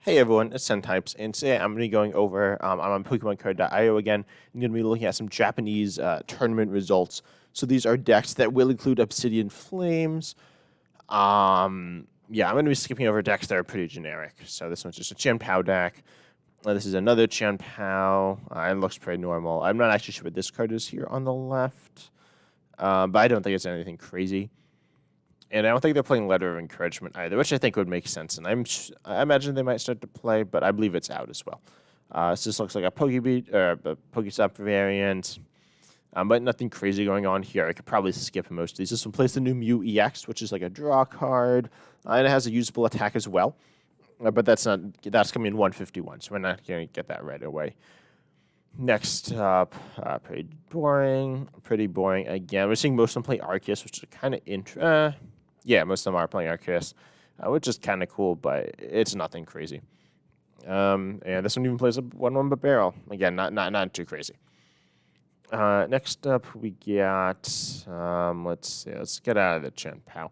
Hey everyone, it's Types, and today I'm going to be going over, I'm on PokemonCard.io again, and going to be looking at some Japanese tournament results. So these are decks that will include Obsidian Flames. Yeah, I'm going to be skipping over decks that are pretty generic. So this one's just a Chien-Pao deck. This is another Chien-Pao. It looks pretty normal. I'm not actually sure what this card is here on the left, but I don't think it's anything crazy. And I don't think they're playing Letter of Encouragement either, which I think would make sense. And I imagine they might start to play, but I believe it's out as well. So this looks like a Pokebeat or a Pokestop variant, but nothing crazy going on here. I could probably skip most of these. This one plays the new Mew EX, which is like a draw card, and it has a usable attack as well. But that's coming in 151, so we're not going to get that right away. Next up, pretty boring again. We're seeing most of them play Arceus, which is kind of interesting. Yeah, most of them are playing Arceus, which is kind of cool, but it's nothing crazy. And this one even plays a 1/1 but barrel. Again, not too crazy. Next up, we got let's see, let's get out of the Chien-Pao.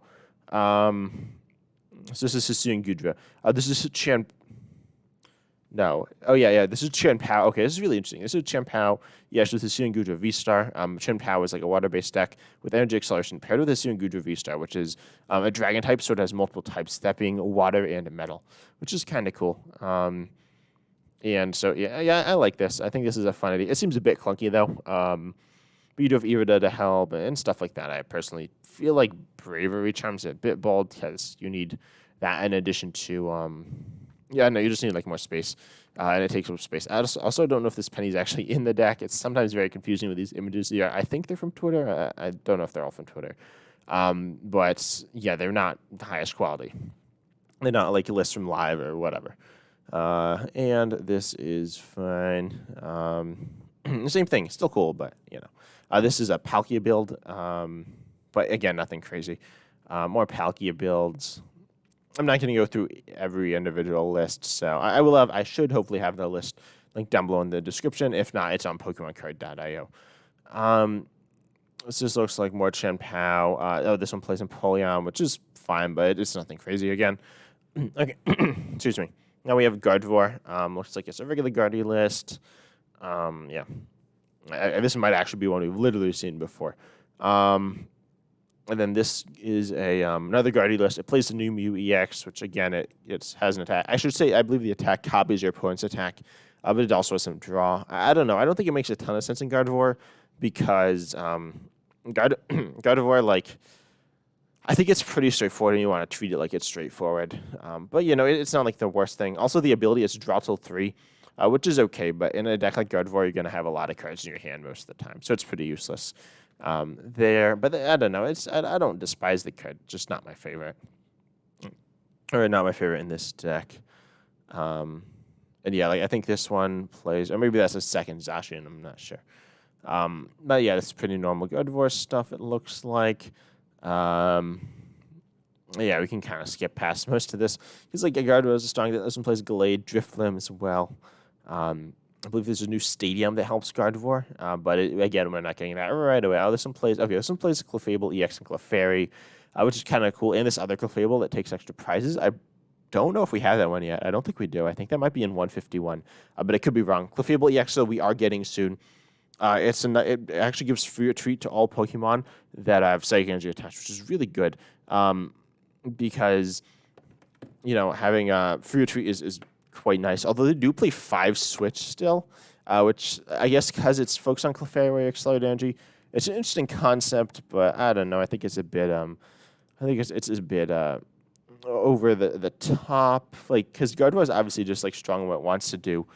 So this is Hisuian Gudra. This is Chien. No. Oh, yeah. This is Chien-Pao. Okay, this is really interesting. This is Chien-Pao. Yes, with Hisuian Gudra V-Star. Chien-Pao is like a water-based deck with energy acceleration paired with Hisuian Gudra V-Star, which is a dragon type, so it has multiple types, that being water and metal, which is kind of cool. And so, yeah, I like this. I think this is a fun idea. It seems a bit clunky, though. But you do have Irida to help and stuff like that. I personally feel like Bravery Charm's a bit bold because you need that in addition to... Yeah, no, you just need like more space, and it takes up space. I also don't know if this penny's actually in the deck. It's sometimes very confusing with these images. Yeah, I think they're from Twitter. I don't know if they're all from Twitter, but yeah, they're not the highest quality. They're not like lists from Live or whatever. And this is fine. Same thing, still cool, but you know, this is a Palkia build, but again, nothing crazy. More Palkia builds. I'm not going to go through every individual list, so I should hopefully have the list linked down below in the description. If not, it's on PokemonCard.io. This just looks like more Chien-Pao. This one plays Empoleon, which is fine, but it's nothing crazy again. Okay, excuse me. Now we have Gardevoir. Looks like it's a regular Guardy list. Yeah. This might actually be one we've literally seen before. And then this is another Guardy list. It plays the new Mew EX, which again, it has an attack. I should say, I believe the attack copies your opponent's attack, but it also has some draw. I don't know. I don't think it makes a ton of sense in Gardevoir because Gardevoir, like, I think it's pretty straightforward and you want to treat it like it's straightforward. But, you know, it's not like the worst thing. Also, the ability is draw till 3, which is okay, but in a deck like Gardevoir, you're going to have a lot of cards in your hand most of the time, so it's pretty useless. But I don't know. I don't despise the card, just not my favorite, or not my favorite in this deck. And yeah, like I think this one plays, or maybe that's a second Zacian. I'm not sure. But yeah, it's pretty normal Gardevoir stuff. It looks like. Yeah, we can kind of skip past most of this because like Gardevoir is a strong. This one plays Gallade, Drifblim as well. I believe there's a new stadium that helps Gardevoir, but again, we're not getting that right away. Oh, this one plays Clefable EX and Clefairy, which is kind of cool. And this other Clefable that takes extra prizes. I don't know if we have that one yet. I don't think we do. I think that might be in 151, but it could be wrong. Clefable EX, so we are getting soon. It actually gives free retreat to all Pokemon that have Psychic Energy attached, which is really good. Because you know having free retreat is quite nice. Although they do play 5 switch still, which I guess because it's focused on Clefairy Accelerated Energy, it's an interesting concept, but I don't know. I think it's a bit I think it's a bit over the top. Like because Gardevoir is obviously just like strong in what it wants to do.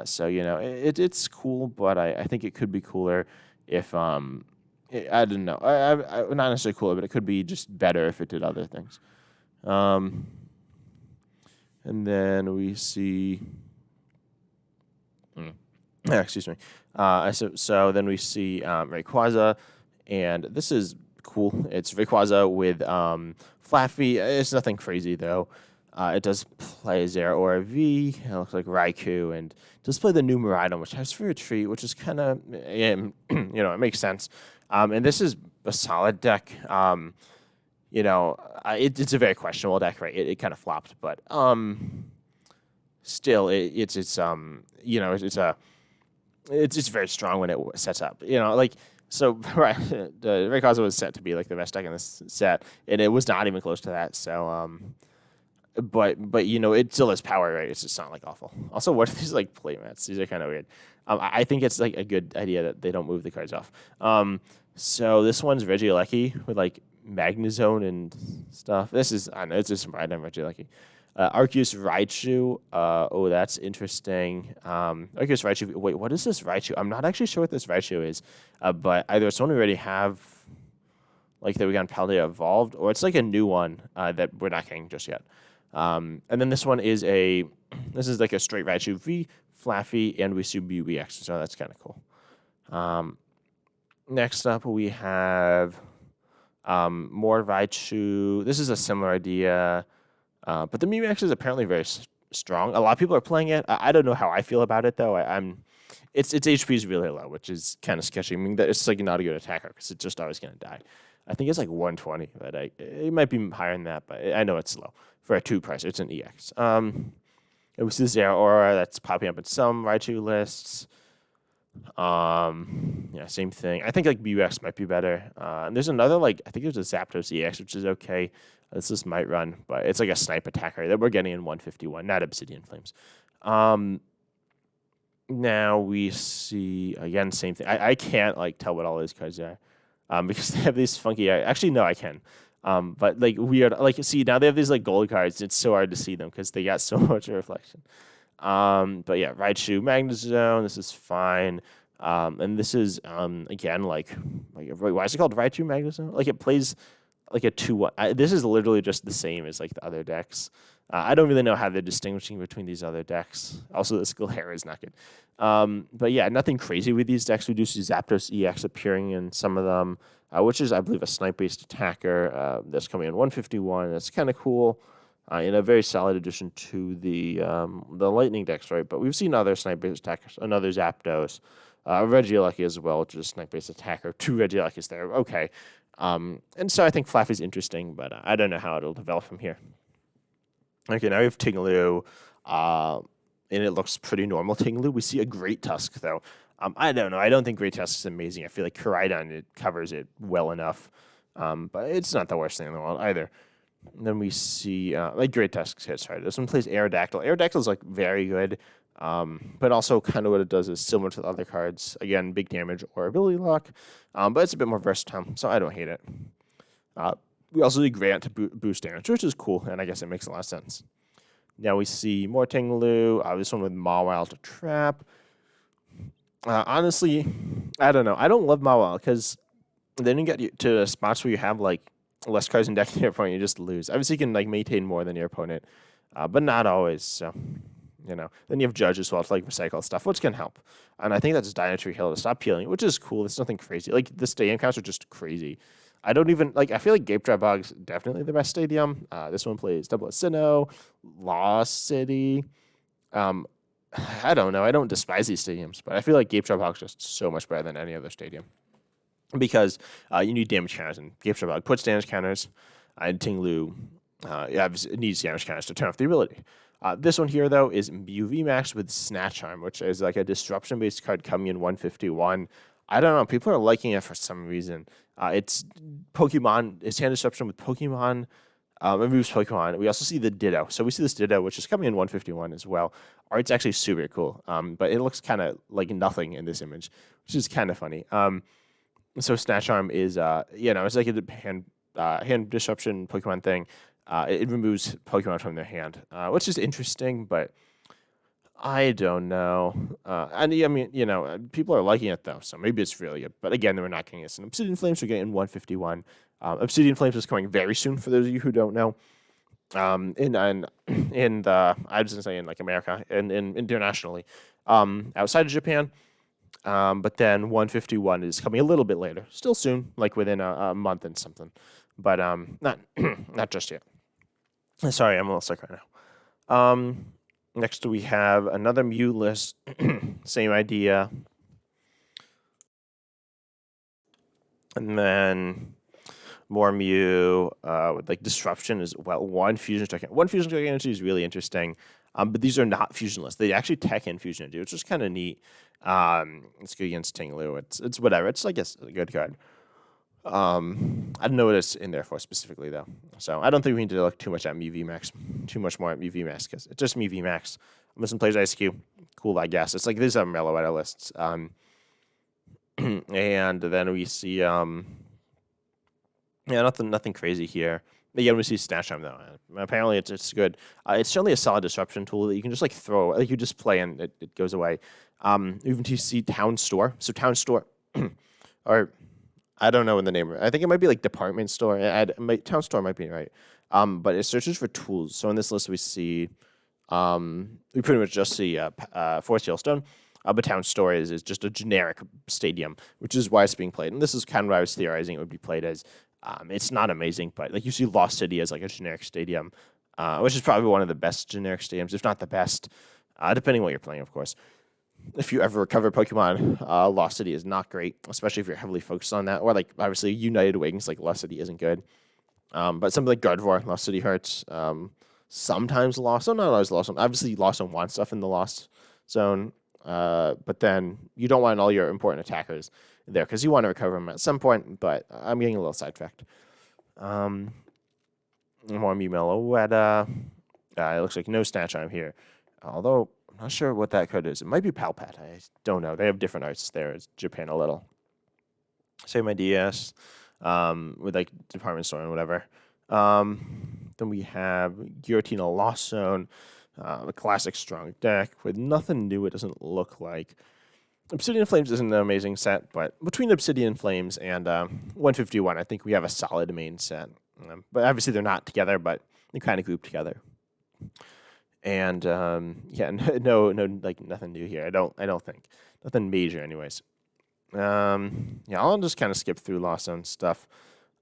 So you know it's cool, but I think it could be cooler if I don't know. I not necessarily cooler, but it could be just better if it did other things. And then we see, excuse me. So then we see Rayquaza, and this is cool. It's Rayquaza with Flaffy. It's nothing crazy though. It does play Zeraora V. It looks like Raikou, and it does play the new Miraidon, which has free retreat, which is kind of, you know, it makes sense. And this is a solid deck. You know, it's a very questionable deck, right? It kind of flopped, but still it's very strong when it sets up. So right, the Rayquaza was set to be like the best deck in this set, and it was not even close to that. So but it still has power, right? It's just not like awful. Also, what are these like playmats? These are kind of weird. I think it's like a good idea that they don't move the cards off. So this one's Regieleki with like Magnezone and stuff. I know it's just some random Regieleki. Arceus Raichu. Oh, that's interesting. Arceus Raichu. Wait, what is this Raichu? I'm not actually sure what this Raichu is. But either it's one we already have, like that we got Paldea evolved, or it's like a new one that we're not getting just yet. And then this one is this is like a straight Raichu V, Flaffy, and Wisubi EX. So that's kind of cool. Next up, we have more Raichu. This is a similar idea, but the Mew EX is apparently very strong. A lot of people are playing it. I don't know how I feel about it though. Its HP is really low, which is kind of sketchy. I mean, it's like not a good attacker because it's just always going to die. I think it's like 120, but it might be higher than that. But I know it's low for a 2 price. It's an EX. It was this Aura that's popping up in some Raichu lists. Yeah, same thing. I think like BUX might be better. And there's another I think there's a Zapdos EX, which is okay. This just might run, but it's like a snipe attacker that we're getting in 151, not Obsidian Flames. Now we see again same thing. I can't tell what all these cards are, because they have these funky. Actually, no, I can. But weird. See, now they have these gold cards. It's so hard to see them because they got so much reflection. But yeah, Raichu, Magnezone. This is fine. And this is again why is it called Raichu Magnezone? It plays like a 2-1. This is literally just the same as the other decks. I don't really know how they're distinguishing between these other decks. Also, the Galera is not good. But yeah, nothing crazy with these decks. We do see Zapdos EX appearing in some of them, which is, I believe, a snipe-based attacker that's coming in 151. That's kind of cool. In a very solid addition to the Lightning decks, right? But we've seen other snipe-based attackers, another Zapdos, Regieleki as well, which is a snipe-based attacker. 2 Regielekis there, okay. And so I think Flaffy's interesting, but I don't know how it'll develop from here. Okay, now we have Tinglu, and it looks pretty normal Tinglu. We see a Great Tusk, though. I don't know. I don't think Great Tusk is amazing. I feel like Koraidon, it covers it well enough, but it's not the worst thing in the world either. And then we see Great Tusk hits hard. This one plays Aerodactyl. Aerodactyl is very good, but also kind of what it does is similar to the other cards. Again, big damage or ability lock, but it's a bit more versatile, so I don't hate it. We also see Grant to boost damage, which is cool, and I guess it makes a lot of sense. Now we see more Tinglu. This one with Mawile to trap. Honestly, I don't know. I don't love Mawile because then you get to spots where you have less cards in deck than your opponent, you just lose. Obviously, you can maintain more than your opponent, but not always. So, Then you have Judge as well to recycle stuff, which can help. And I think that's Dynatree Hill to stop healing, which is cool. It's nothing crazy. The stadium counts are just crazy. I don't even I feel like Gape Trap Bog's definitely the best stadium. This one plays Double Sinnoh, Lost City. I don't know. I don't despise these stadiums, but I feel like Gape Trap Bog's just so much better than any other stadium. Because you need damage counters, and Gape Trap Bog puts damage counters, and Tinglu it needs damage counters to turn off the ability. This one here, though, is UV Max with Snatch Arm, which is a disruption-based card coming in 151. I don't know. People are liking it for some reason. It's Pokemon. It's hand disruption with Pokemon. It moves Pokemon. We also see the Ditto. So we see this Ditto, which is coming in 151 as well. Art's actually super cool. But it looks kind of like nothing in this image, which is kind of funny. So Snatch Arm is, it's like a hand disruption Pokemon thing. It removes Pokemon from their hand, which is interesting, but I don't know. And I mean, people are liking it though, so maybe it's really good. But again, we're not getting this. And Obsidian Flames are getting 151. Obsidian Flames is coming very soon for those of you who don't know. I was gonna say in America and internationally, outside of Japan. But then 151 is coming a little bit later, still soon, within a month and something, but not just yet. Sorry, I'm a little sick right now. Next we have another Mew list, same idea, and then more Mew with disruption as well. One fusion energy is really interesting. But these are not fusion lists. They actually tech in fusion energy, which is kind of neat. It's good against Tinglu. It's whatever. It's, I guess, a good card. I don't know what it's in there for specifically though, so I don't think we need to look too much at me VMAX, too much more at me VMAX, because it's just me VMAX. Missing plays ICQ, cool, I guess. It's like these are Mellow lists. And then we see yeah, nothing crazy here. Again, we see Snatch Time though. Apparently, it's good. It's certainly a solid disruption tool that you can just like throw, like you just play and it goes away. Even to see Town Store. So Town Store, or I don't know in the name. I think it might be like Department Store. Town Store might be right. But it searches for tools. So in this list we see, we pretty much just see Forest Hailstone. But Town Store is just a generic stadium, which is why it's being played. And this is kind of what I was theorizing it would be played as. It's not amazing, but like you see Lost City as like a generic stadium, which is probably one of the best generic stadiums, if not the best, depending what you're playing, of course. If you ever recover Pokemon, Lost City is not great, especially if you're heavily focused on that. Or like obviously United Wings, like Lost City isn't good. But something like Gardevoir, Lost City hurts. Sometimes Lost Zone, not always Lost Zone. Obviously Lost Zone wants stuff in the Lost Zone, but then you don't want all your important attackers there because you want to recover them at some point. But I'm getting a little sidetracked. More Meloetta. It looks like no Snatch Time here, although I'm not sure what that code is. It might be Palpat. I don't know. They have different arts there. It's Japan a little. Same ideas with like Department Store and whatever. Then we have Giratina Lost Zone, a classic strong deck with nothing new. It doesn't look like. Obsidian Flames isn't an amazing set, but between Obsidian Flames and 151, I think we have a solid main set. But obviously they're not together, but they kind of group together. And yeah, no, like nothing new here. I don't think nothing major, anyways. Yeah, I'll just kind of skip through Lost Zone stuff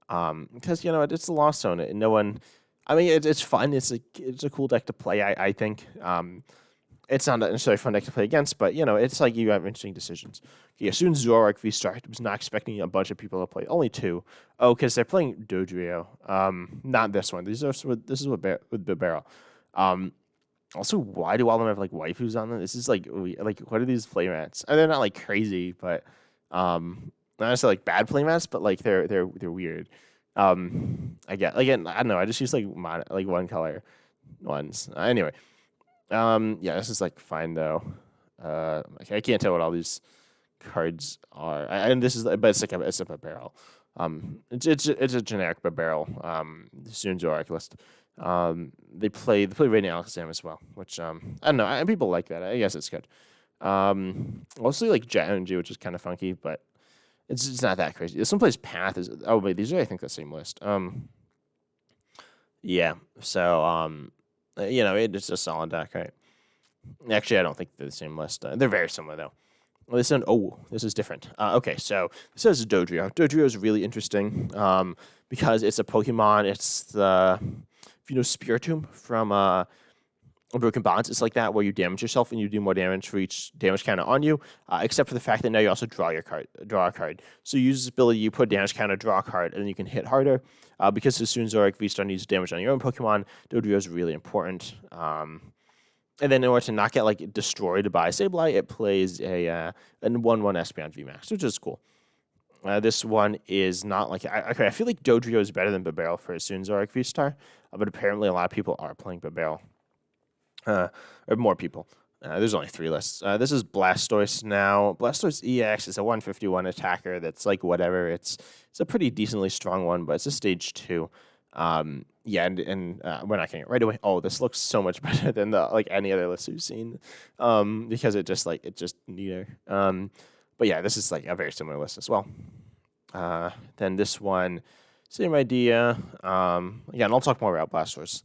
because you know it's the Lost Zone. And no one, I mean, it's fun. It's a cool deck to play. I think. It's not necessarily a fun deck to play against, but, you know, it's like you have interesting decisions. Yeah, soon Zoroark V-Star. I was not expecting a bunch of people to play. Only 2. Oh, because they're playing Dodrio. Not this one. This is with Bibarel. Also, why do all of them have, like, waifus on them? This is, like, what are these playmats? And they're not, like, crazy, but, not necessarily, like, bad playmats, but, like, they're weird. I get, again, I don't know. I just use, like, one color ones. Anyway. Yeah, this is like fine though. I can't tell what all these cards are. And this is, but it's a barrel. It's a generic barrel. Soon Zoroark list. They play Radiant Alakazam as well, which I don't know. People like that. I guess it's good. Mostly like Jet Energy, which is kind of funky, but it's not that crazy. This one plays Path. Oh wait, these are I think the same list. Yeah. So you know, it's a solid deck, right? Actually, I don't think they're the same list. They're very similar, though. Well, this is different. Okay, so this is Dodrio. Dodrio is really interesting because it's a Pokemon. It's the, if you know Spiritomb from Broken Bonds, it's like that where you damage yourself and you do more damage for each damage counter on you, except for the fact that now you also draw a card. So you use this ability, you put damage counter, draw a card, and then you can hit harder. Because as soon as Zoroark V-Star needs damage on your own Pokemon, Dodrio is really important. And then in order to not get like destroyed by Sableye, it plays a 1/1 Espeon VMAX, which is cool. This one is not like I feel like Dodrio is better than Bibarel for as soon as Zoroark V-Star, but apparently a lot of people are playing Bibarel. Or more people. There's only 3 lists. This is Blastoise now. Blastoise EX is a 151 attacker that's like whatever. It's a pretty decently strong one, but it's a stage 2. Yeah, and we're not getting it right away. Oh, this looks so much better than any other list we've seen. Because it just neater. But yeah, this is like a very similar list as well. Then this one, same idea. Again, I'll talk more about Blastoise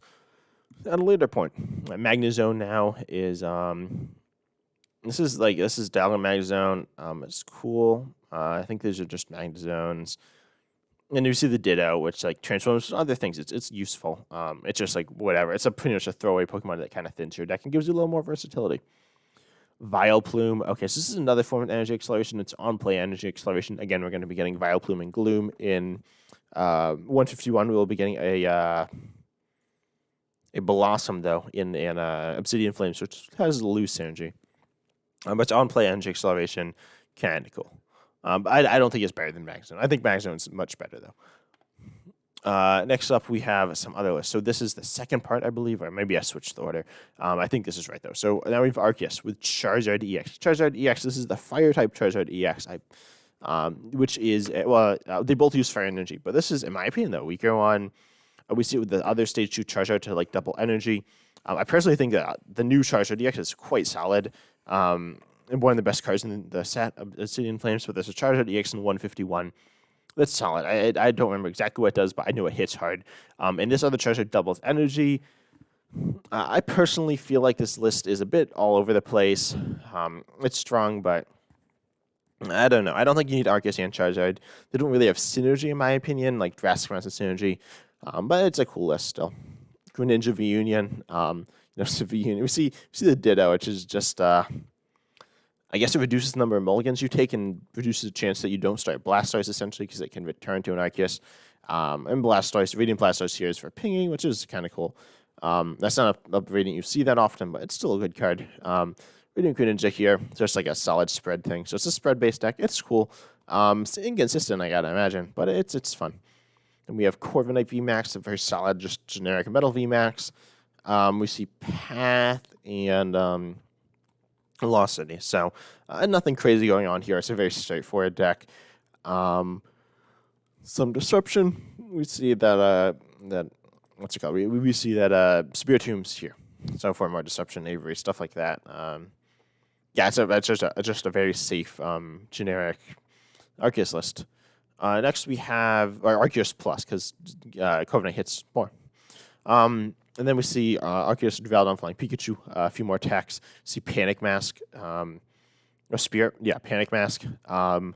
at a later point. Magnezone now is this is Dialga Magnezone. It's cool. I think these are just Magnezones. And you see the Ditto, which like transforms to other things. It's useful. It's just like whatever. It's pretty much a throwaway Pokemon that kind of thins your deck and gives you a little more versatility. Vileplume. Okay, so this is another form of energy acceleration. It's on play energy acceleration. Again, we're going to be getting Vileplume and Gloom in 151. We will be getting a a Blossom, though, in Obsidian Flames, which has loose synergy. But it's on-play energy acceleration, kind of cool. But I don't think it's better than Magzone. I think Magzone's much better, though. Next up, we have some other lists. So this is the second part, I believe, or maybe I switched the order. I think this is right, though. So now we have Arceus with Charizard EX. Charizard EX, this is the Fire-type Charizard EX, which is, they both use Fire Energy. But this is, in my opinion, the weaker one. We see it with the other Stage 2 Charizard to, like, double energy. I personally think that the new Charizard EX is quite solid. And one of the best cards in the set of Obsidian Flames. But there's a Charizard EX in 151. That's solid. I don't remember exactly what it does, but I know it hits hard. And this other treasure doubles energy. I personally feel like this list is a bit all over the place. It's strong, but I don't know. I don't think you need Arceus and Charizard. They don't really have synergy, in my opinion, like drastic amounts of synergy. But it's a cool list still. Greninja V Union. V Union. We see the Ditto, which is just I guess it reduces the number of mulligans you take and reduces the chance that you don't start Blastoise, essentially, because it can return to an Arceus. And Blastoise, Radiant Blastoise here is for pinging, which is kind of cool. That's not a Radiant you see that often, but it's still a good card. Radiant Greninja here, just like a solid spread thing. So it's a spread-based deck. It's cool. It's inconsistent, I gotta imagine, but it's fun. And we have Corviknight VMAX, a very solid, just generic metal VMAX. We see Path and Lost City. So nothing crazy going on here. It's a very straightforward deck. Some disruption. We see that what's it called? We see that Spiritomb's here. So for more disruption, Avery, stuff like that. Yeah, it's just a very safe generic Arceus list. Next we have Arceus Plus, because Covenant hits more. And then we see Arceus, Duraludon, Flying Pikachu, a few more attacks. See Panic Mask, or Spirit, yeah, Panic Mask. And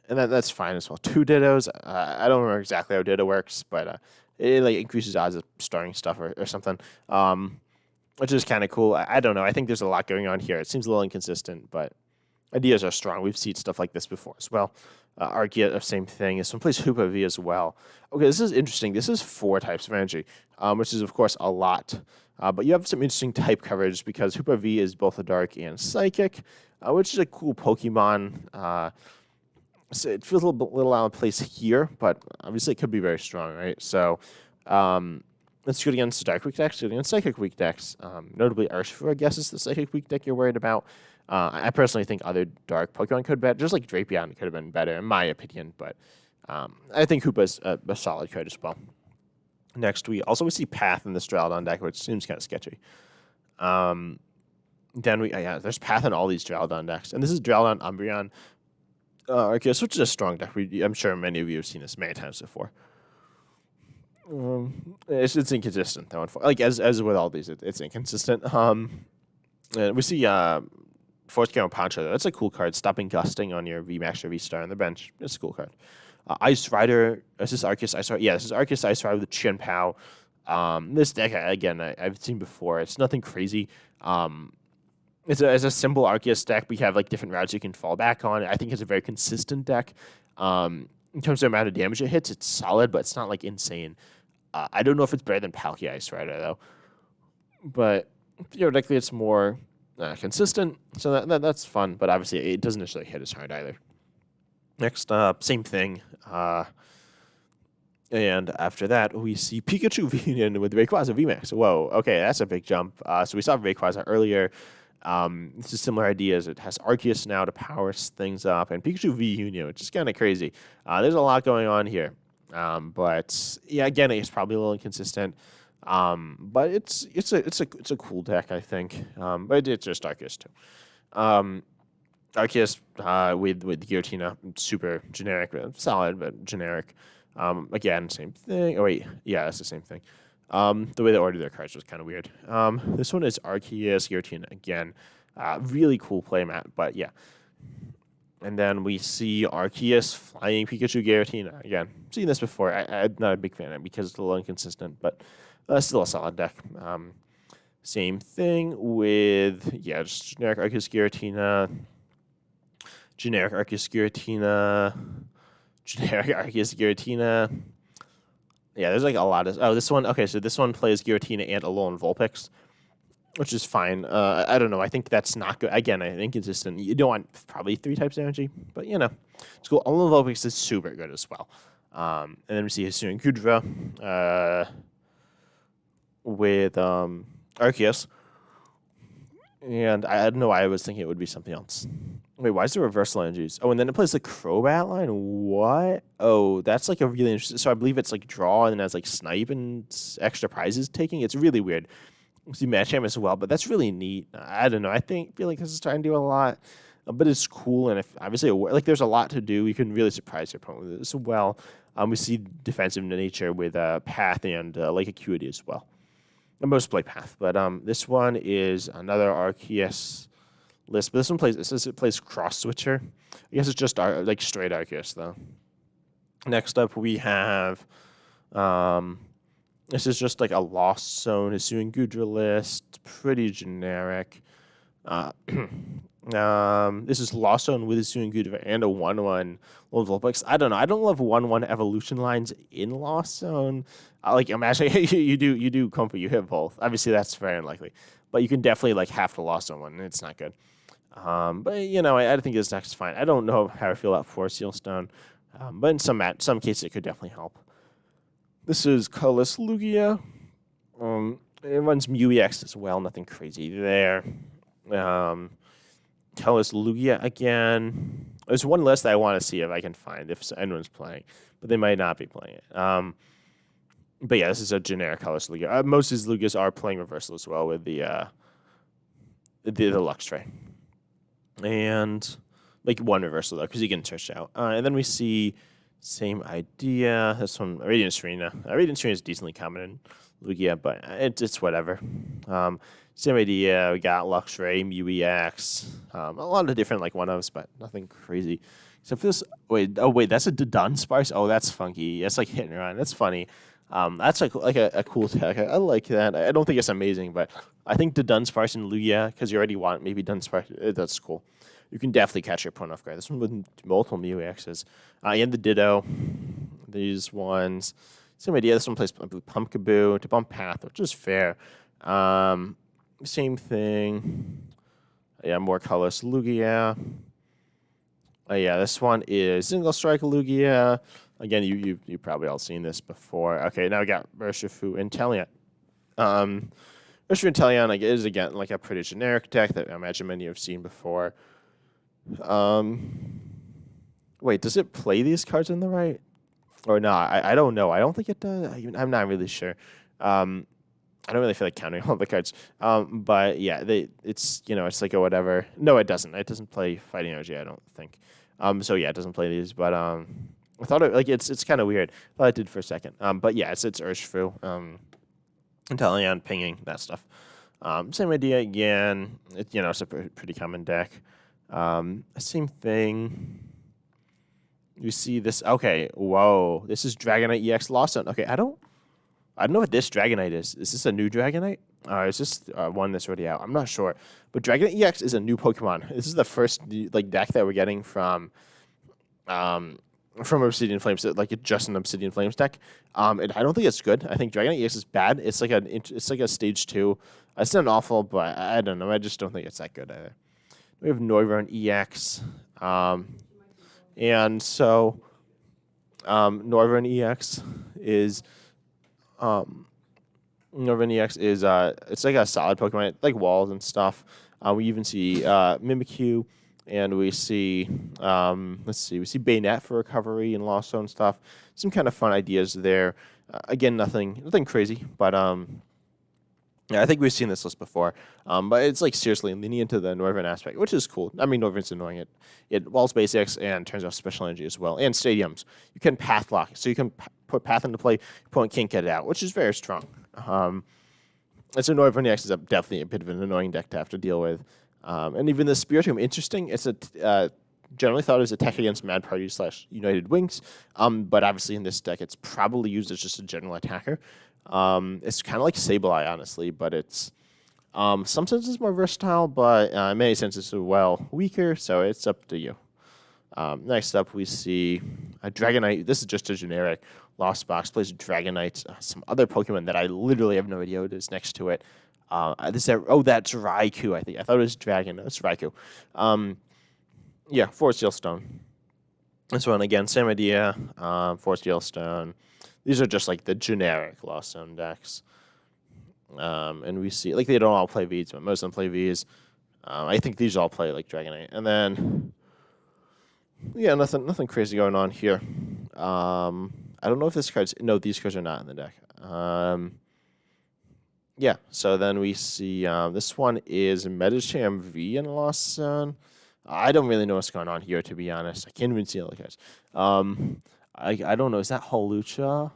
that's fine as well. 2 Dittos. I don't remember exactly how Ditto works, but it like increases odds of starting stuff or something, which is kind of cool. I don't know. I think there's a lot going on here. It seems a little inconsistent, but ideas are strong. We've seen stuff like this before as well. Arceus, same thing. This one plays Hoopa V as well. Okay, this is interesting. This is 4 types of energy, which is, of course, a lot. But you have some interesting type coverage because Hoopa V is both a dark and psychic, which is a cool Pokemon. So it feels a little out of place here, but obviously it could be very strong, right? So it's good against dark weak decks, good against psychic weak decks. Notably, Urshifu, I guess, is the psychic weak deck you're worried about. I personally think other dark Pokemon could be better. Just like Drapion could have been better, in my opinion. But I think Hoopa's a solid card as well. Next, we see Path in the Duraludon deck, which seems kind of sketchy. Then there's Path in all these Duraludon decks. And this is Duraludon, Umbreon, Arceus, which is a strong deck. I'm sure many of you have seen this many times before. It's inconsistent, though. Like, as with all these, it's inconsistent. We see Force Camel Poncho. That's a cool card. Stopping Gusting on your VMAX or V-Star on the bench. It's a cool card. Ice Rider. Is this Arceus Ice Rider? Yeah, this is Arceus Ice Rider with Chin Pao. This deck, again, I've seen before. It's nothing crazy. It's a simple Arceus deck. We have like different routes you can fall back on. I think it's a very consistent deck. In terms of the amount of damage it hits, it's solid, but it's not like insane. I don't know if it's better than Palkia Ice Rider, though. But theoretically, it's more consistent, so that's fun, but obviously it doesn't necessarily hit as hard either. Next up, same thing. And after that, we see Pikachu V-Union with Rayquaza VMAX. Whoa, okay, that's a big jump. So we saw Rayquaza earlier. This is similar ideas. It has Arceus now to power things up, and Pikachu V-Union, which is kind of crazy. There's a lot going on here. But yeah, again, it's probably a little inconsistent. But it's a cool deck, I think. But it's just Arceus too. Arceus with Giratina, super generic, solid but generic. Again, same thing. Oh wait, yeah, that's the same thing. The way they ordered their cards was kind of weird. This one is Arceus Giratina again. Really cool playmat, but yeah. And then we see Arceus Flying Pikachu Giratina again. Seen this before. I'm not a big fan of it because it's a little inconsistent, but still a solid deck. Same thing with, just generic Arceus Giratina. Generic Arceus Giratina. Yeah, there's like a lot of. Oh, this one. Okay, so this one plays Giratina and Alolan Vulpix, which is fine. I don't know. I think that's not good. Again, I think inconsistent. You don't want probably 3 types of energy, but it's cool. Alolan Vulpix is super good as well. And then we see Hisuian Gudra with Arceus. And I don't know why I was thinking it would be something else. Wait, why is there reversal energies? Oh, and then it plays the Crobat line? What? Oh, that's like a really interesting... So I believe it's like draw and then has like snipe and extra prizes taking. It's really weird. We see Machamp as well, but that's really neat. I don't know. Feel like this is trying to do a lot, but it's cool. And if obviously, like, there's a lot to do. You can really surprise your opponent with it as well. We see defensive nature with Path and like Acuity as well. Most play Path, but this one is another Arceus list. But this one plays. It says it plays Cross Switcher. I guess it's just like straight Arceus though. Next up we have this is just like a Lost Zone Hisuian Gudra list. Pretty generic. This is Lost Zone with Hisuian Gudra and a 1/1 Lone Vulpix. I don't know. I don't love 1/1 evolution lines in Lost Zone. Like, imagine you do Comfort, you hit both. Obviously, that's very unlikely, but you can definitely like half the Lost Zone one, and it's not good. But I think this deck is fine. I don't know how I feel about Force Seal Stone, but in some cases it could definitely help. This is Colorless Lugia. It runs MUEX as well. Nothing crazy there. Colorless Lugia again. There's one list that I want to see if I can find if anyone's playing, but they might not be playing it. But yeah, this is a generic Colorless Lugia. Most of these Lugias are playing reversal as well with the Luxray. And like one reversal though, because you can search out. And then we see same idea. This one, Radiant Serena. Radiant Serena is decently common in Lugia, but it's whatever. Same idea. We got Luxray, MUEX, a lot of different like one-ofs, but nothing crazy. Except for this. Wait, that's a Dunsparce. Oh, that's funky. That's like hitting around. That's funny. That's like a cool tech. I like that. I don't think it's amazing, but I think the Dunsparce and Lugia, because you already want maybe Dunsparce, that's cool. You can definitely catch your opponent off guard. This one with multiple MUEXs. And the Ditto. These ones. Same idea. This one plays Pumpkaboo to bump Path, which is fair. Same thing. Yeah, more Colorless Lugia. Yeah, this one is Single Strike Lugia. Again, you probably all seen this before. Okay, now we got Urshifu and Inteleon. Urshifu and Inteleon is again like a pretty generic deck that I imagine many have seen before. Wait, does it play these cards in the right? Or no, I don't know. I don't think it does. I'm not really sure. I don't really feel like counting all the cards. But yeah, it's it's like a whatever. No, it doesn't. It doesn't play Fighting Energy, I don't think. So yeah, it doesn't play these. But I thought it's kind of weird. I thought it did for a second. But yeah, it's Urshifu. Inteleon, pinging, that stuff. Same idea again. It's a pretty common deck. Same thing. You see this? Okay, whoa. This is Dragonite EX Lost Zone. Okay, I don't know what this Dragonite is. Is this a new Dragonite? Is this one that's already out? I'm not sure. But Dragonite EX is a new Pokemon. This is the first deck that we're getting from Obsidian Flames. Like just an Obsidian Flames deck. And I don't think it's good. I think Dragonite EX is bad. It's like a stage 2. It's not awful, but I don't know. I just don't think it's that good either. We have Noivern EX. And so Noivern EX is it's like a solid Pokemon, like walls and stuff. We even see Mimikyu, and we see we see Bayonet for recovery and Lost Zone stuff. Some kind of fun ideas there. Again, nothing crazy, but yeah, I think we've seen this list before. But it's like seriously leaning into the Noivern aspect, which is cool. I mean, Noivern's annoying. It walls basics and turns off special energy as well. And stadiums. You can path lock, so you can put path into play. Your opponent can't get it out, which is very strong. It's a Noivern EX is definitely a bit of an annoying deck to have to deal with. And even the Spiritomb, interesting. It's generally thought as a tech against Mad Party / United Wings. But obviously in this deck, it's probably used as just a general attacker. It's kind of like Sableye, honestly, but it's some senses more versatile, but in many senses as well weaker. So it's up to you. Next up, we see a Dragonite. This is just a generic Lost Box. Plays Dragonite. Some other Pokemon that I literally have no idea what is next to it. That's Raikou, I think. I thought it was Dragon. That's Raikou. Yeah, Forest Steel Stone. This one, again, same idea. Forest Steel Stone. These are just like the generic Lost Zone decks. And we see, like, they don't all play Vs, but most of them play Vs. I think these all play like Dragonite. And then, yeah, nothing crazy going on here. I don't know if this card's, no, these cards are not in the deck. Yeah, so then we see this one is Medicham V in Lost Zone. I don't really know what's going on here, to be honest. I can't even see all the cards. I don't know. Is that Holucha?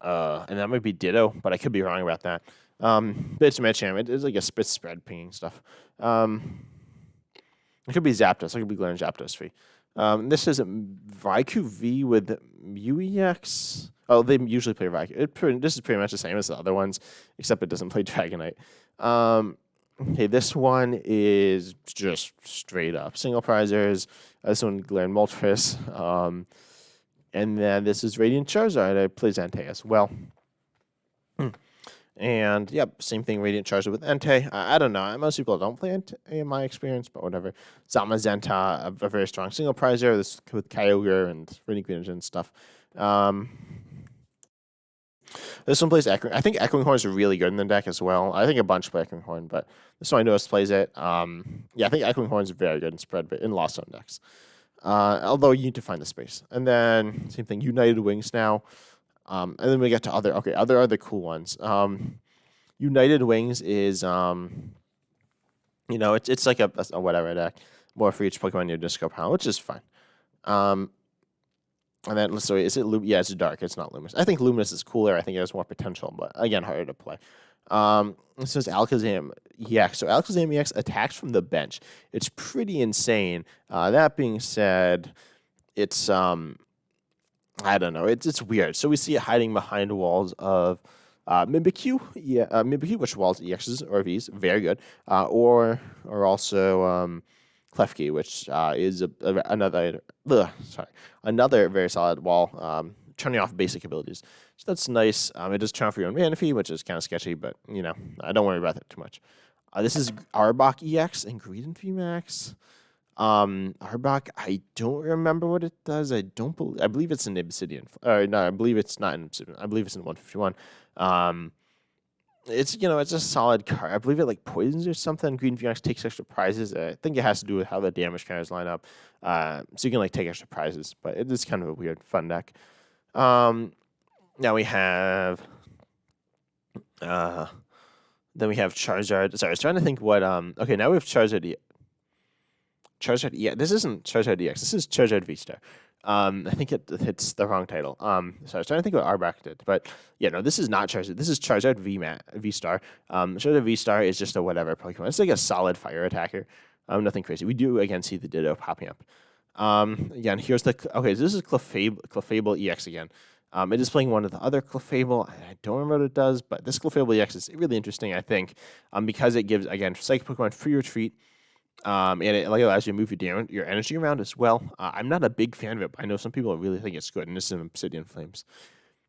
And that might be Ditto, but I could be wrong about that. But it's Medicham. It is like a spit spread pinging stuff. It could be Zapdos. It could be Glaring Zapdos V. This is Raikou V with Mew EX. Oh, they usually play Raikou. This is pretty much the same as the other ones, except it doesn't play Dragonite. Okay, this one is just straight up single prizers. This one, Glaring Moltres. And then this is Radiant Charizard. It plays Entei as well. And, yep, same thing, Radiant Charizard with Entei. I don't know. Most people don't play Entei in my experience, but whatever. Zamazenta, a very strong single prizer. This with Kyogre and Radiant Greninja and stuff. This one plays Echoing. I think Echoing Horn is really good in the deck as well. I think a bunch play Echoing Horn, but this one I noticed plays it. Yeah, I think Echoing Horn is very good in spread, but in Lost Zone decks. Although you need to find the space. And then, same thing, United Wings now. And then we get to other cool ones. United Wings is, it's like a whatever deck. More for each Pokemon in your disco pile, which is fine. And then, so is it yeah, it's dark. It's not Luminous. I think Luminous is cooler. I think it has more potential, but again, harder to play. This is Alakazam EX. So Alakazam EX attacks from the bench. It's pretty insane. That being said, it's I don't know. It's weird. So we see it hiding behind walls of Mimikyu. Yeah, Mimikyu, which walls EXs or Vs, very good. Or also Klefki, which is another very solid wall, turning off basic abilities. So that's nice. It does turn off your own mana fee, which is kind of sketchy, but I don't worry about that too much. This is Arbok EX and Greedent VMAX. Arbok, I don't remember what it does. I believe it's an Obsidian. No, I believe it's not an Obsidian. I believe it's in 151. It's a solid card. I believe it like poisons or something. Green VMAX takes extra prizes. I think it has to do with how the damage counters line up. So you can like take extra prizes, but it is kind of a weird fun deck. Now we have then we have Charizard. Sorry, I was trying to think what okay, now we have Charizard this isn't Charizard EX. This is Charizard V-Star. I think it's the wrong title. So I was trying to think what Arbok did, but yeah, no, this is not Charizard. This is Charizard V-Star. Charizard V-Star is just a whatever Pokemon. It's like a solid fire attacker. Nothing crazy. We do again see the Ditto popping up. Again, here's this is Clefable EX again. It is playing one of the other Clefable. I don't remember what it does, but this Clefable EX is really interesting, I think, because it gives, again, Psychic Pokemon free retreat. And it allows you to move your energy around as well. I'm not a big fan of it, but I know some people really think it's good, and this is Obsidian Flames.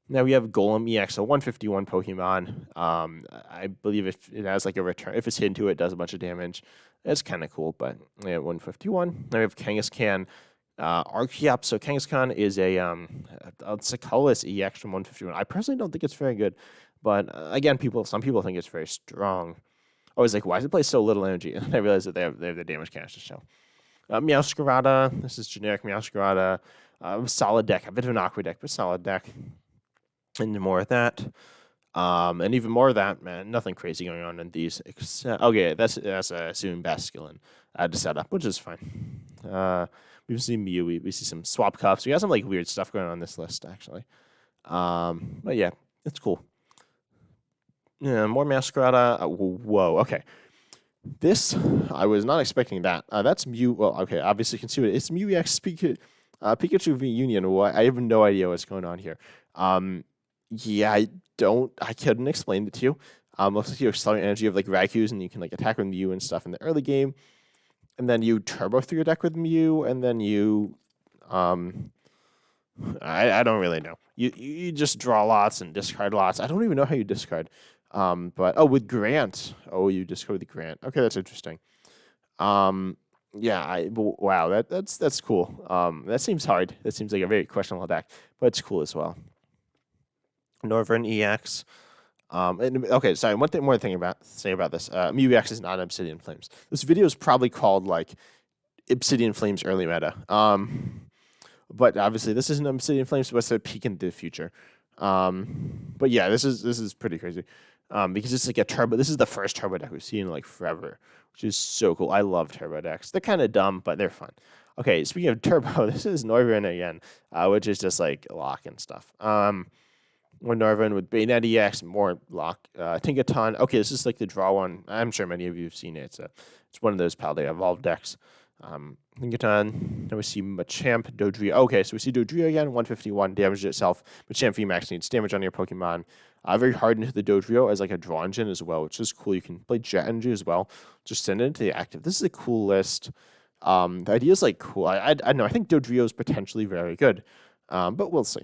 Now we have Golem EX, a 151 Pokemon. I believe if it has like a return, if it's hidden to it, does a bunch of damage. It's kind of cool, but yeah, 151. Now we have Kangaskhan Archeop. So Kangaskhan is it's a colorless EX from 151. I personally don't think it's very good, but again, some people think it's very strong. I was like, why does it play so little energy? And I realized that they have the damage counters to show. Meowscarada. This is generic Meowscarada. Solid deck. A bit of an awkward deck, but solid deck. And more of that. And even more of that, man. Nothing crazy going on in these. Except, okay, that's a Soon Basculin to set up, which is fine. We've seen Mew. We see some swap cups. We got some like weird stuff going on this list, actually. But yeah, it's cool. Yeah, more Masquerada. Whoa, okay. This, I was not expecting that. That's Mew. Well, okay, obviously you can see it. It's Mew EX Pikachu V Union. I have no idea what's going on here. Yeah, I couldn't explain it to you. Looks like you accelerate energy of like Raikous, and you can like attack with Mew and stuff in the early game. and then you turbo through your deck with Mew, and then you, um, I don't really know. You just draw lots and discard lots. I don't even know how you discard. But oh, with Grant. Oh, you discard with Grant. Okay, that's interesting. Um, yeah, wow, that's cool. That seems hard. That seems like a very questionable deck, but it's cool as well. Northern EX. And okay, sorry. One thing more thing about say about this. Mew EX is not Obsidian Flames. This video is probably called like Obsidian Flames early meta. But obviously this isn't Obsidian Flames, but it's a peek into the future. But yeah, this is pretty crazy. Because it's like a turbo. This is the first turbo deck we've seen in like forever, which is so cool. I love turbo decks. They're kind of dumb, but they're fun. Okay, speaking of turbo, this is Northern again, which is just like lock and stuff. With Northern with Bayonet EX, more lock. Tinkaton. Okay, this is like the draw one. I'm sure many of you have seen it. It's one of those Paldea Evolved decks. Tinkaton. Then we see Machamp, Dodrio. Okay, so we see Dodrio again, 151, damage itself. Machamp VMAX needs damage on your Pokemon. Very hard into the Dodrio as like a draw engine as well, which is cool. You can play Jet Energy as well. Just send it into the active. This is a cool list. The idea is like cool. I know. I think Dodrio is potentially very good, but we'll see.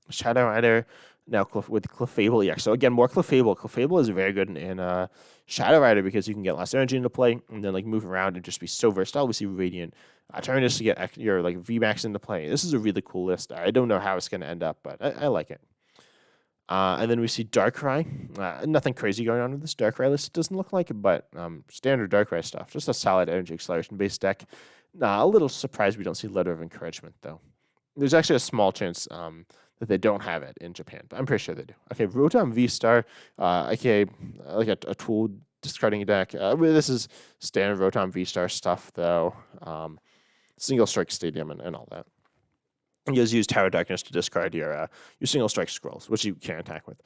Shadow Rider. Now with Clefable EX. So again, more Clefable. Clefable is very good in Shadow Rider because you can get less energy into play and then like move around and just be so versatile. We see Radiant. Tyranius to get your like VMAX into play. This is a really cool list. I don't know how it's going to end up, but I like it. And then we see Darkrai. Nothing crazy going on with this Darkrai list, it doesn't look like it, but standard Darkrai stuff. Just a solid energy acceleration based deck. A little surprised we don't see Letter of Encouragement, though. There's actually a small chance that they don't have it in Japan, but I'm pretty sure they do. Okay, Rotom V-Star, aka like a tool discarding deck. This is standard Rotom V-Star stuff, though. Single Strike Stadium and all that. You guys use Tower Darkness to discard your single strike scrolls, which you can attack with.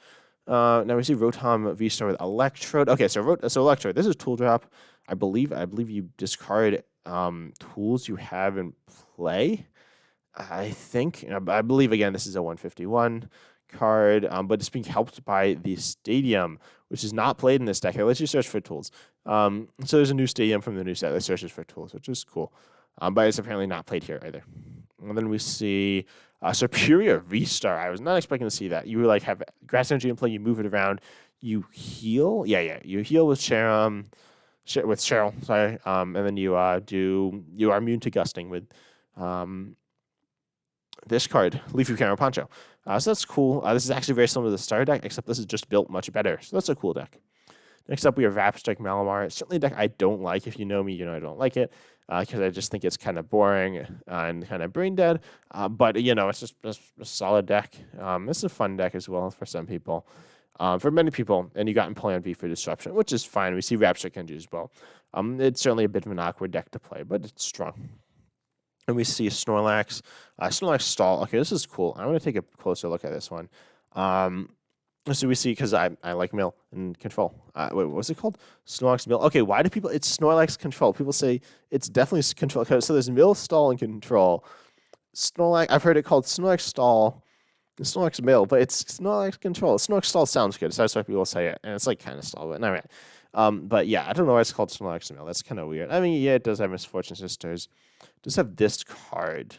Now we see Rotom V-Star with Electrode. Okay, so Electrode. This is tool drop. I believe you discard tools you have in play. I think. I believe again this is a 151 card, but it's being helped by the Stadium, which is not played in this deck. It lets you search for tools. So there's a new Stadium from the new set that searches for tools, which is cool. But it's apparently not played here either. And then we see Superior V-Star. I was not expecting to see that. You like have grass energy in play, you move it around, you heal. Yeah. You heal with Cheryl, sorry. And then you are immune to gusting with this card, Leafy Camera Poncho. So that's cool. This is actually very similar to the starter deck, except this is just built much better. So that's a cool deck. Next up, we have Vapstrike Malamar. It's certainly a deck I don't like. If you know me, you know I don't like it because I just think it's kind of boring and kind of brain dead. But, it's just a solid deck. It's a fun deck as well for some people. For many people, and you got in Plan V for Disruption, which is fine. We see Vapstrike can do as well. It's certainly a bit of an awkward deck to play, but it's strong. And we see Snorlax. Snorlax Stall. Okay, this is cool. I want to take a closer look at this one. So we see, because I like Mill and Control. Wait, what was it called? Snorlax Mill. Okay, why do people... It's Snorlax Control. People say it's definitely Control. So there's Mill, Stall, and Control. Snorlax... I've heard it called Snorlax Stall and Snorlax Mill, but it's Snorlax Control. Snorlax Stall sounds good, so that's why people say it. And it's like kind of Stall, but not right. But yeah, I don't know why it's called Snorlax Mill. That's kind of weird. I mean, yeah, it does have Misfortune Sisters. It does have this card.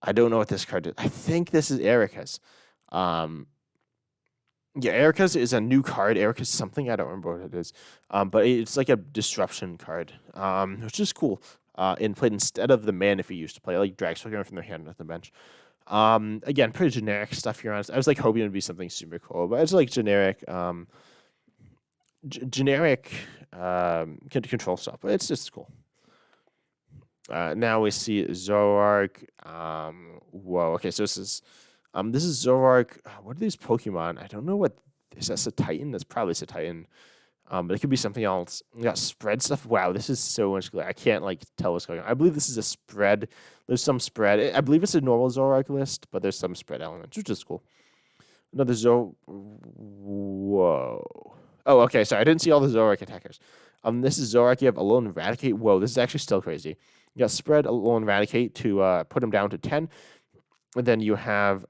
I don't know what this card is. I think this is Erica's. Yeah, Erica's is a new card. Erica's something. I don't remember what it is. But it's like a disruption card, which is cool. And played instead of the mana if you used to play, like drags Pokemon from their hand at the bench. Again, pretty generic stuff here. I was like hoping it would be something super cool, but it's like generic, control stuff. But it's just cool. Now we see Zoroark. Whoa. Okay, so this is Zoroark. What are these Pokemon? I don't know what. Is that a Titan? That's probably a Titan. But it could be something else. We got spread stuff. Wow, this is so much glare. I can't tell what's going on. I believe this is a spread. There's some spread. I believe it's a normal Zoroark list, but there's some spread elements, which is cool. Another Whoa. Oh, okay. Sorry, I didn't see all the Zoroark attackers. This is Zoroark. You have Alone Eradicate. Whoa, this is actually still crazy. You got spread, Alone Eradicate to put him down to 10. And then you have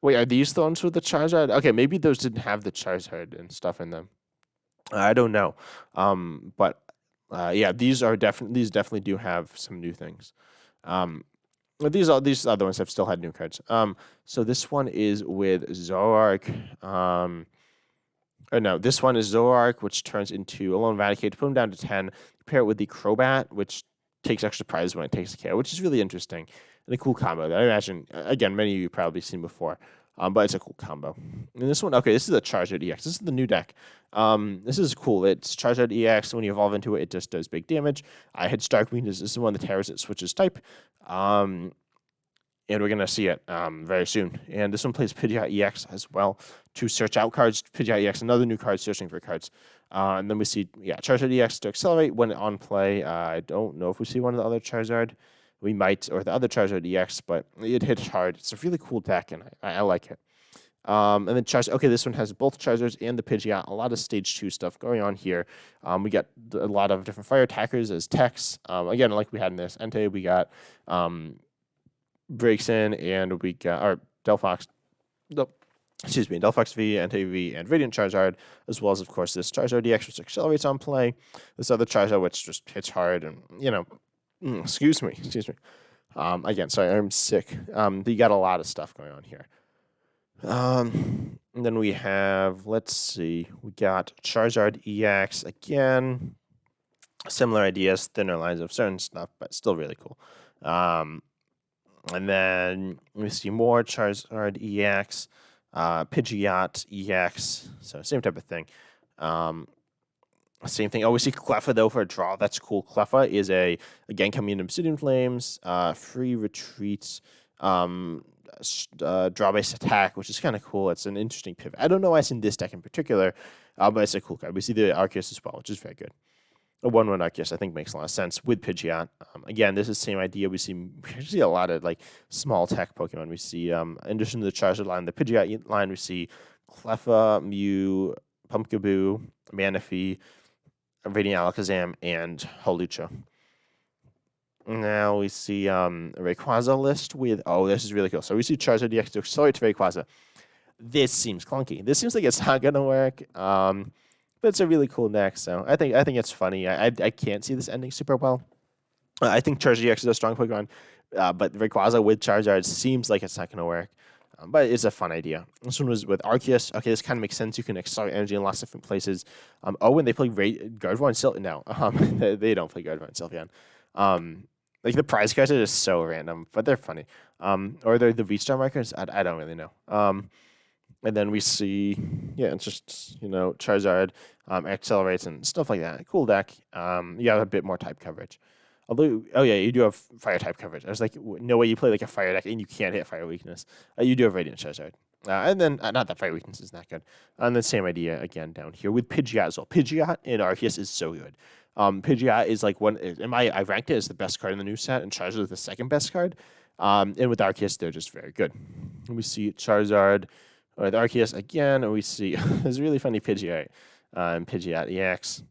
wait, are these the ones with the Charizard? Okay, maybe those didn't have the Charizard and stuff in them. I don't know. But yeah, these definitely do have some new things. Um, but these other ones have still had new cards. So this one is with Zoroark. Or no, this one is Zoroark, which turns into a Lone Eradicate. Put him down to 10. Pair it with the Crobat, which takes extra prize when it takes a KO, which is really interesting and a cool combo that I imagine, again, many of you probably seen before. But it's a cool combo. And this one, okay, this is a Charizard EX. This is the new deck. This is cool. It's Charizard EX. When you evolve into it, it just does big damage. I had Stark Weakness. This is one of the terrors that switches type. And we're going to see it very soon. And this one plays Pidgeot EX as well to search out cards. Pidgeot EX, another new card searching for cards. And then we see, yeah, Charizard EX to accelerate when on play. I don't know if we see one of the other Charizard. We might, or the other Charizard EX, but it hits hard. It's a really cool deck, and I like it. And then Charizard, okay, this one has both Charizards and the Pidgeot. A lot of Stage 2 stuff going on here. We got a lot of different fire attackers as techs. Again, like we had in this Entei, we got breaks in, and we got our Delphox, Delphox V, Entei V, and Radiant Charizard, as well as, of course, this Charizard DX, which accelerates on play. This other Charizard, which just hits hard, and, excuse me. Again, sorry, I'm sick. But you got a lot of stuff going on here. And then we have, let's see, we got Charizard EX again. Similar ideas, thinner lines of certain stuff, but still really cool. And then we see more Charizard EX, Pidgeot EX, so same type of thing. Same thing. Oh, we see Cleffa though for a draw. That's cool. Cleffa is again coming in Obsidian Flames, free retreats, draw-based attack, which is kind of cool. It's an interesting pivot. I don't know why it's in this deck in particular, but it's a cool card. We see the Arceus as well, which is very good. A 1/1 Arceus, I think, makes a lot of sense with Pidgeot. Again, this is the same idea. We see a lot of like small tech Pokemon. We see, in addition to the Charizard line, the Pidgeot line, we see Cleffa, Mew, Pumpkaboo, Manaphy, Radiant Alakazam, and Hawlucha. Now we see Rayquaza list with, oh, this is really cool. So we see Charizard DX to accelerate to Rayquaza. This seems clunky. This seems like it's not going to work. But it's a really cool deck, so I think it's funny. I can't see this ending super well. I think Charizard EX is a strong Pokemon, but Rayquaza with Charizard seems like it's not going to work. But it's a fun idea. This one was with Arceus. Okay, this kind of makes sense. You can accelerate energy in lots of different places. And they play Gardevoir and Sylveon now. They don't play Gardevoir and Sylveon. Like the prize cards are just so random, but they're funny. Or they're the V-Star markers. I don't really know. And then we see, yeah, it's just, Charizard accelerates and stuff like that. Cool deck. You have a bit more type coverage. Although, oh yeah, you do have fire type coverage. I was like, no way you play like a fire deck and you can't hit fire weakness. You do have Radiant Charizard. And then, not that fire weakness is not good. And the same idea again down here with Pidgeot as well. Pidgeot in Arceus is so good. Pidgeot is like I ranked it as the best card in the new set, and Charizard is the second best card. And with Arceus, they're just very good. And we see Charizard with Arceus again, and we see this really funny Pidgeot and Pidgeot EX.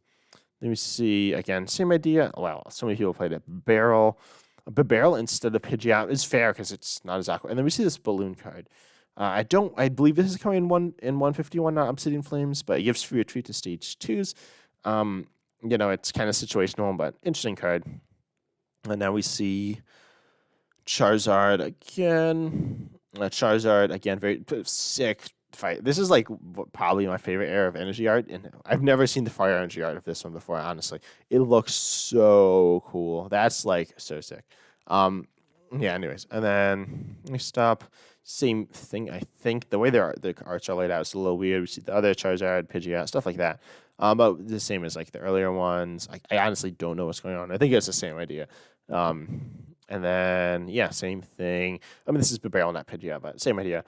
Then we see, again, same idea. Well, so many people played it. Barrel. Barrel instead of Pidgeot is fair because it's not as awkward. And then we see this balloon card. I believe this is coming in 151, not Obsidian Flames, but it gives free retreat to stage 2s. It's kind of situational, but interesting card. And now we see Charizard again. Very sick fight. This is like probably my favorite era of energy art, and I've never seen the fire energy art of this one before. Honestly, it looks so cool. That's like so sick. Yeah. Anyways, and then we stop. Same thing. I think the way the arts are laid out is a little weird. We see the other Charizard, Pidgeot, stuff like that. But the same as like the earlier ones. I honestly don't know what's going on. I think it's the same idea. And then, yeah, same thing. I mean, this is Barrel, not Pidgeot, but same idea.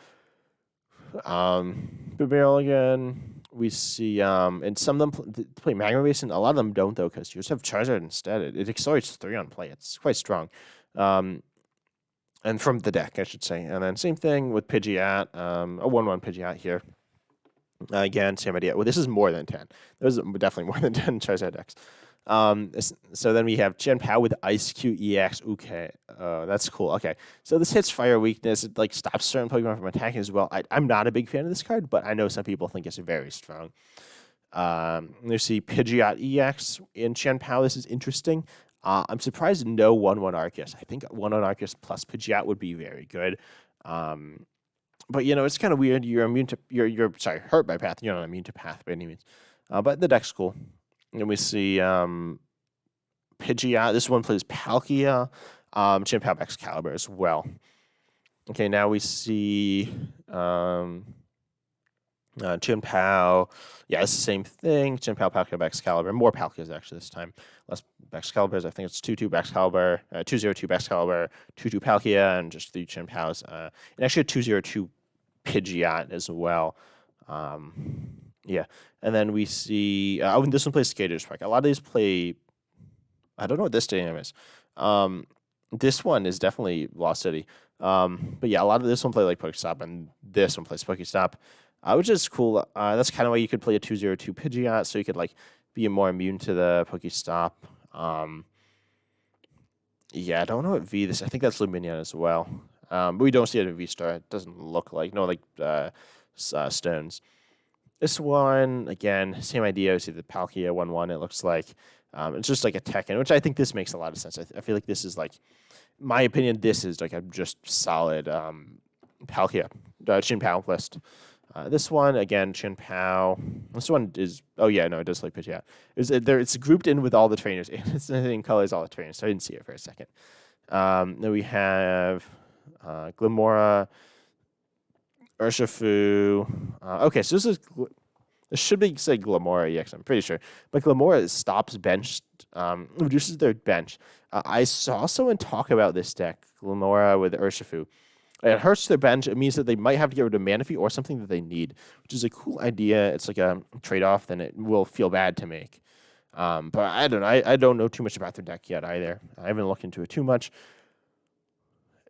Barrel again. We see, and some of them play Magma Base, and a lot of them don't, though, because you just have Charizard instead. It accelerates 3 on play. It's quite strong. And from the deck, I should say. And then same thing with Pidgeot, a 1/1 Pidgeot here. Again, same idea. Well, this is more than 10. There's definitely more than 10 Charizard decks. So then we have Gen Pow with Ice Q EX. Okay, that's cool. Okay, so this hits fire weakness. It like stops certain Pokemon from attacking as well. I'm not a big fan of this card, but I know some people think it's very strong. You see Pidgeot EX in Chen Pao. This is interesting. I'm surprised no 1/1 Arceus. I think 1/1 Arceus plus Pidgeot would be very good. Um, but it's kind of weird. You're immune to you're sorry, hurt by Path. You're not immune to Path by any means. But the deck's cool. And we see Pidgeot. This one plays Palkia. Chen Pao Excalibur as well. Okay, now we see Chen Pao. Yeah, it's the same thing. Chen Pao, Palkia, Excalibur. More Palkias actually this time. Less Excaliburs. I think it's 2/2 Excalibur, 2/02 Excalibur, 2/2 Palkia, and just 3 Chen Paos. And actually a 2/02 Pidgeot as well. Yeah, and then we see. This one plays Skater's Park. A lot of these play. I don't know what this stadium is. This one is definitely Lost City. But yeah, a lot of this one play like Pokestop, and this one plays Pokestop. Which is cool. That's kind of why you could play a 2/02 Pidgeot, so you could like be more immune to the Pokestop. Yeah, I don't know what V this. I think that's Luminion as well. But we don't see it in V-Star. It doesn't look like stones. This one again, same idea. We see the Palkia 1/1. It looks like it's just like a Tekken, which I think this makes a lot of sense. I feel like this is like, in my opinion, this is like a just solid Palkia Chen Pao list. This one again, Chen Pao. This one is it does play Pidgeot. It's grouped in with all the trainers. It's the same color as all the trainers, so I didn't see it for a second. Then we have Glimora, Urshifu. Okay, so this should be say Glimora EX. I'm pretty sure, but Glimora stops bench, reduces their bench. I saw someone talk about this deck, Glimora with Urshifu. It hurts their bench. It means that they might have to get rid of Manaphy or something that they need, which is a cool idea. It's like a trade-off, then it will feel bad to make. But I don't know. I don't know too much about their deck yet either. I haven't looked into it too much.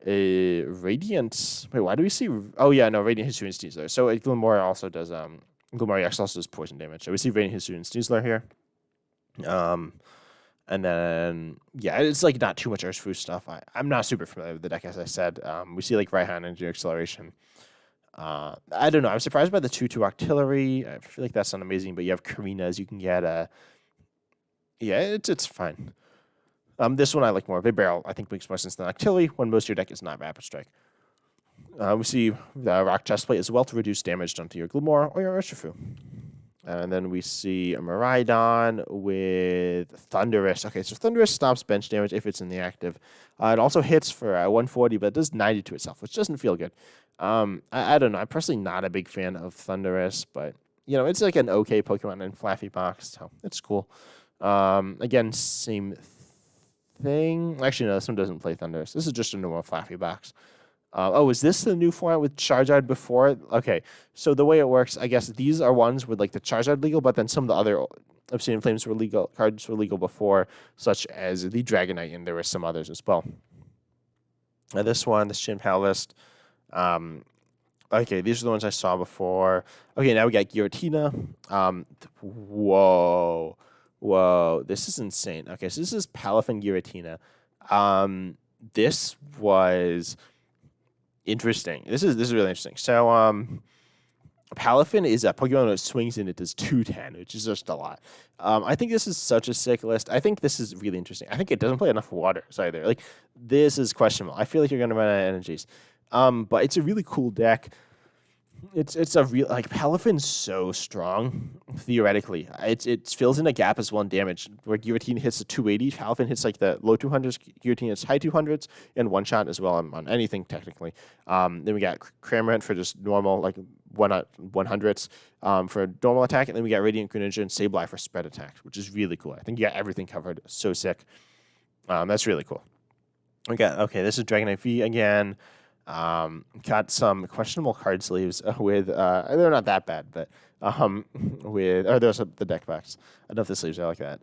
Radiant. Wait, why do we see? Oh yeah, no, Radiant Hisuian Steezler. So Glimora also does Glimora X also does poison damage. So we see Radiant Hisuian Steezler here. And then, yeah, it's like not too much Urshifu stuff. I'm not super familiar with the deck, as I said. We see like Raihan Energy Acceleration. I don't know. I'm surprised by the 2/2 Artillery. I feel like that's not amazing, but you have Karinas. You can get yeah, it's fine. This one I like more. Big Barrel I think makes more sense than Artillery when most of your deck is not Rapid Strike. We see the Rock Chestplate as well to reduce damage done to your Glimora or your Urshifu. And then we see a Miraidon with Thunderous. Okay, so Thunderous stops bench damage if it's in the active. It also hits for 140, but it does 90 to itself, which doesn't feel good. I don't know. I'm personally not a big fan of Thunderous, but, it's like an okay Pokemon in Flaffy Box, so it's cool. Again, same thing. Actually, no, this one doesn't play Thunderous. This is just a normal Flaffy Box. Is this the new format with Charizard before it? Okay, so the way it works, I guess these are ones with like the Charizard legal, but then some of the other Obsidian Flames cards were legal before, such as the Dragonite, and there were some others as well. This Chen Pao list. Okay, these are the ones I saw before. Okay, now we got Giratina. Whoa, this is insane. Okay, so this is Palafin Giratina. This was interesting. This is really interesting. So, Palafin is a Pokemon that swings and it does 210, which is just a lot. I think this is such a sick list. I think this is really interesting. I think it doesn't play enough waters either. Like, this is questionable. I feel like you're going to run out of energies. But it's a really cool deck. It's a real, like, Palafin's so strong, theoretically. It fills in a gap as one damage, where Giratina hits the 280, Palafin hits, like, the low 200s, Giratina hits high 200s, and one-shot as well on anything, technically. Then we got Cramorant for just normal, like, 100s for normal attack, and then we got Radiant Greninja and Sableye for spread attack, which is really cool. I think you got everything covered. So sick. That's really cool. Okay, this is Dragonite V again. Got some questionable card sleeves with they're not that bad, but there's the deck backs. I don't know if the sleeves are like that.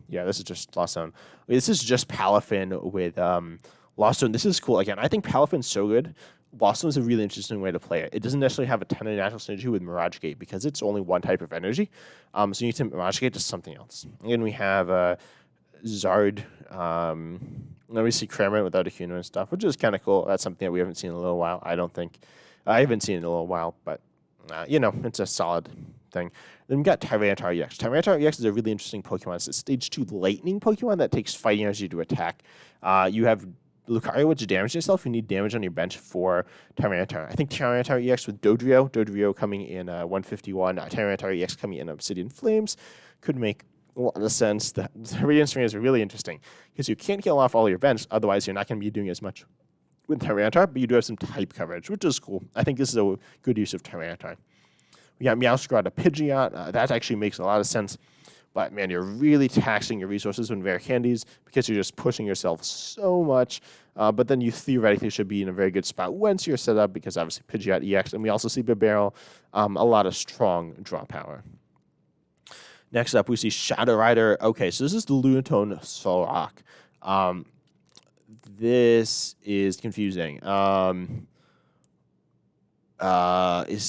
This is just Lost Zone. This is just Palafin with Lost Zone. This is cool. Again, I think Palafin's so good. Lost Zone is a really interesting way to play it. It doesn't necessarily have a ton of natural synergy with Mirage Gate because it's only one type of energy. So you need to Mirage Gate to something else. And we have Zard. Then we see Cramorant without a Huno and stuff, which is kind of cool. That's something that we haven't seen in a little while. I don't think. I haven't seen it in a little while, but you know, it's a solid thing. Then we got Tyranitar EX. Tyranitar EX is a really interesting Pokemon. It's a stage 2 lightning Pokemon that takes fighting energy to attack. You have Lucario, which damages yourself. You need damage on your bench for Tyranitar. I think Tyranitar EX with Dodrio coming in 151, Tyranitar EX coming in Obsidian Flames could make a lot of sense. The Radiant String is really interesting because you can't kill off all your bench, otherwise you're not going to be doing as much with Tyranitar, but you do have some type coverage, which is cool. I think this is a good use of Tyranitar. We got Meowscarlet, a Pidgeot. That actually makes a lot of sense. But, man, you're really taxing your resources with Rare Candies because you're just pushing yourself so much. But then you theoretically should be in a very good spot once you're set up because, obviously, Pidgeot EX. And we also see Barrel, a lot of strong draw power. Next up, we see Shadow Rider. Okay, so this is the Lunatone Solrock. This is confusing. Is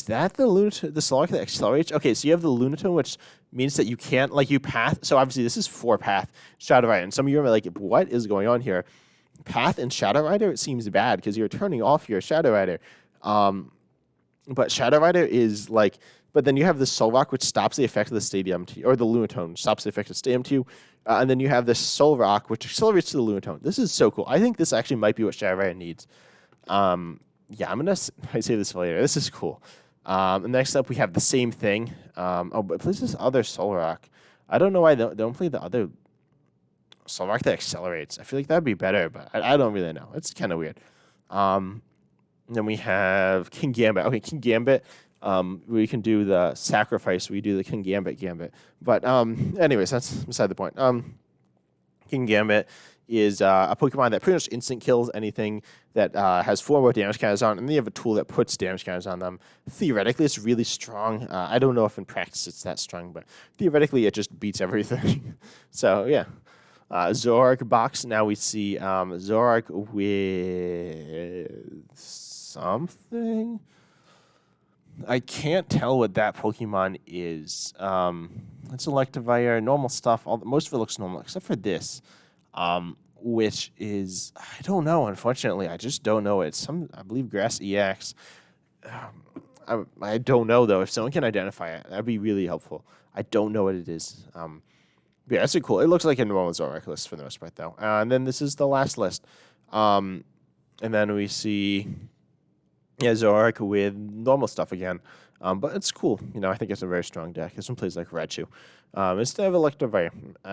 that the Lunatone, the Solrock that accelerates? Okay, so you have the Lunatone, which means that you can't, like, you path. So obviously this is 4-path Shadow Rider. And some of you are like, what is going on here? Path and Shadow Rider, it seems bad because you're turning off your Shadow Rider. But Shadow Rider is like, but then you have the Solrock, which stops the effect of the Stadium to you, or the Lunatone stops the effect of Stadium to you. And then you have this Solrock, which accelerates to the Lunatone. This is so cool. I think this actually might be what Shadow Rider needs. Yeah, I'm going to save this for later. This is cool. And next up, we have the same thing. Oh, but please this other Solrock. I don't know why they don't play the other Solrock that accelerates. I feel like that would be better, but I don't really know. It's kind of weird. Then we have King Gambit. Okay, King Gambit. We can do the sacrifice. We do the King Gambit. But anyways, that's beside the point. King Gambit is a Pokemon that pretty much instant kills anything that has 4 more damage counters on, and then you have a tool that puts damage counters on them. Theoretically, it's really strong. I don't know if in practice it's that strong, but theoretically it just beats everything. So, yeah. Zoroark box. Now we see Zoroark with something. I can't tell what that Pokemon is. It's Electivire, normal stuff. Most of it looks normal, except for this. Which is, I don't know, unfortunately. I just don't know. It's I believe, Grass EX. I don't know, though. If someone can identify it, that'd be really helpful. I don't know what it is. Yeah, that's cool. It looks like a normal Zoroark list for the most part, though. And then this is the last list. And then we see, yeah, Zoroark with normal stuff again. But it's cool. You know, I think it's a very strong deck. This one plays like Raichu. Instead of Electivire.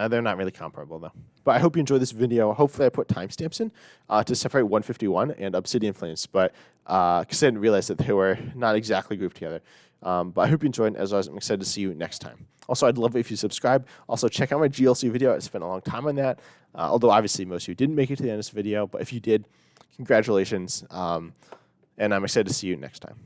They're not really comparable, though. But I hope you enjoyed this video. Hopefully I put timestamps in to separate 151 and Obsidian Flames. But because I didn't realize that they were not exactly grouped together. But I hope you enjoyed, and as always, I'm excited to see you next time. Also, I'd love it if you subscribe. Also, check out my GLC video. I spent a long time on that. Although, obviously, most of you didn't make it to the end of this video. But if you did, congratulations. And I'm excited to see you next time.